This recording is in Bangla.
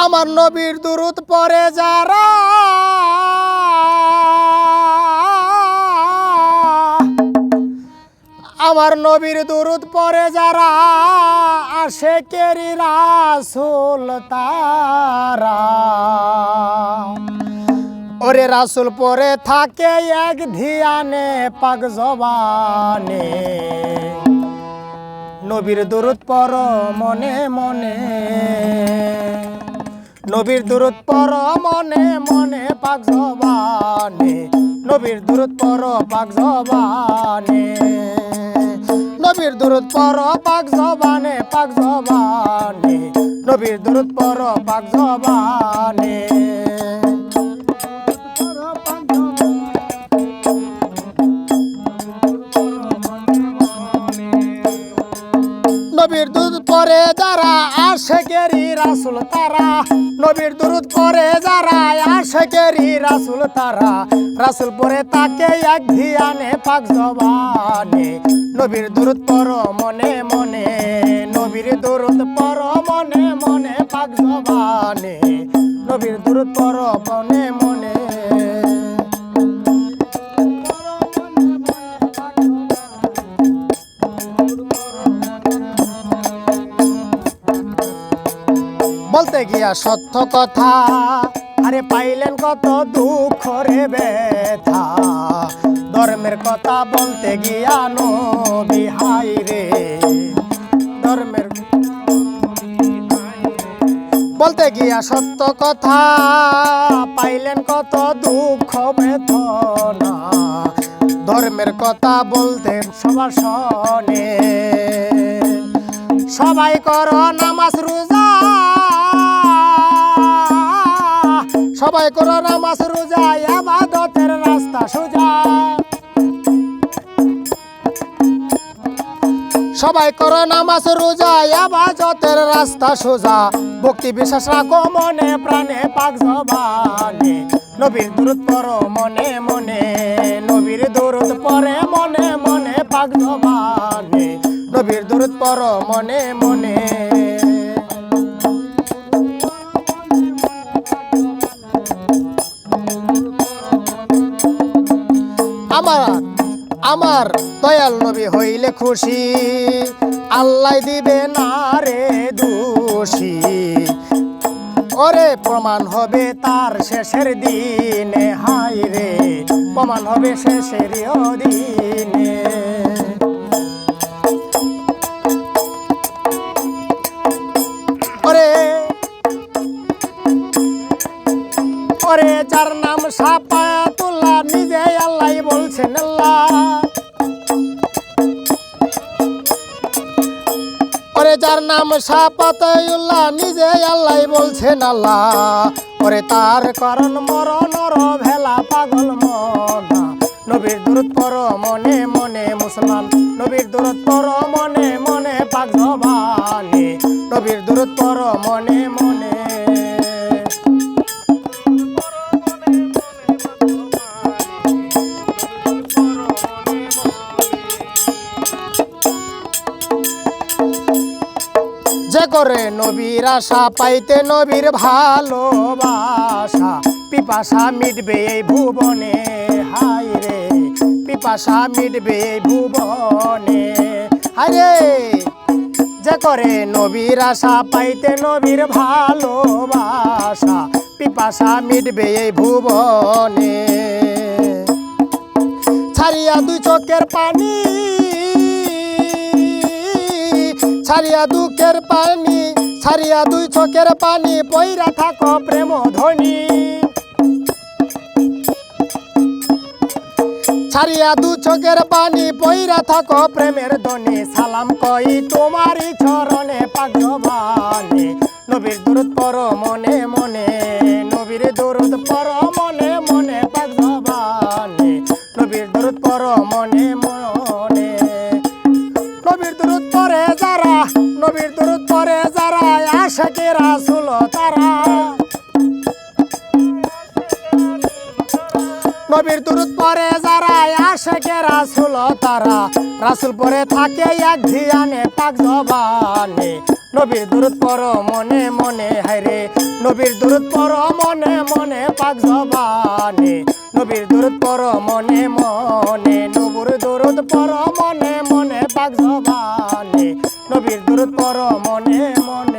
আমার নবীর দুরূদ পড়ে যারা আমার নবীর দুরূদ পড়ে যারা আশিকেরি রাসূল তারা ওরে রাসূল পরে থাকে এক ধিয়ানে পাক জবানে নবীর দুরূদ পড়ো মনে মনে নবীর দুরূদ পড়ো মনে মনে পাক জবানে নবীর দুরূদ পড়ো পাক জবানে নবীর দুরূদ পড়ো পাক জবানে নবীর দুরূদ পড়ো পাক জবানে নবীর দুরূদ পড়ে যারা আশিকেরি রাসূল তারা নবীর দুরূদ পড়ে যারা আশিকেরি রাসূল তারা রাসূল পরে তাকে এক ধিয়ানে পাক জবানে নবীর দুরূদ পড়ো মনে মনে নবীর দুরূদ পড়ো মনে মনে পাক জবানে নবীর দুরূদ পড়ো মনে মনে বলতে গিয়া সত্য কথা আরে পাইলেন কত দুঃখ রে ব্যথা ধর্মের কথা বলতে গিয়া নবী হাই রে ধর্মের বলতে গিয়া সত্য কথা পাইলেন কত দুঃখ বেদনা ধর্মের কথা বলতে সবার শোনে সবাই করো নামাজ রোজা সবাই করো নামাজ রোজা ইবাদতের রাস্তা সোজা সবাই করো নামাজ রোজা ইবাদতের রাস্তা সোজা ভক্তি বিশ্বাস রাখো মনে প্রাণে পাক জবানে নবীর দুরূদ পড়ো মনে মনে নবীর দুরূদ পড়ে মনে মনে পাক জবানে নবীর দুরূদ পড়ো মনে মনে আমার দয়াল নবী হইলে খুশি আল্লাহ দিবে না রে দোষী ওরে প্রমাণ হবে তার শেষের দিনে হাই রে প্রমাণ হবে শেষের দিনে ওরে ওরে যার নাম শাফায়াতুল্লাহ নিজে আল্লাহ বলছেন আল্লাহ ওরে যার নাম শাফায়াতুল্লাহ নিজে আল্লাহ বলছেন আল্লাহ ওরে তার কারণ মরণ ভেলা পাগল মনা নবীর দুরূদ পড়ো মনে মনে মুসলমান নবীর দুরূদ পড়ো মনে মনে পাক জবানে নবীর দুরূদ পড়ো মনে মনে যে করে নবীর আশা পাইতে নবীর ভালোবাসা পিপাসা মিটবে এই ভুবনে হাই রে পিপাসা মিটবে এই ভুবনে হাই রে যে করে নবীর আশা পাইতে নবীর ভালোবাসা পিপাসা মিটবে এই ভুবনে ছাড়িয়া দুই চোখের পানি ছাড়িয়া দুঃখের পানি ছাড়িয়া দুই চোখের পানি পইরা থাকো প্রেম ধ্বনি ছাড়িয়া দু চোখের পানি পইরা থাকো প্রেমের ধ্বনি সালাম কই তোমারই চরণে পাক জবানে নবীর দুরূদ পড়ো মনে মনে নবীর দুরূদ পড়ো মনে মনে পাক জবানে নবীর দুরূদ পড়ো মনে মনে নবীর দুরূদ পড়ে যারা নবীর দুরূদ পড়ে যারা আশিকে রাসূল তারা নবীর দুরূদ পড়ে যারা আশিকে রাসূল তারা রাসূল পরে থাকে এক ধিয়ানে পাক জবানে নবীর দুরুদ পড়ো মনে মনে হায়রে নবীর দুরুদ পড়ো মনে মনে পাক জবানে নবীর দুরুদ পড়ো মনে মনে নবীর দুরুদ পড়ো মনে মনে পাক জবানে নবীর দুরুদ পড়ো মনে মনে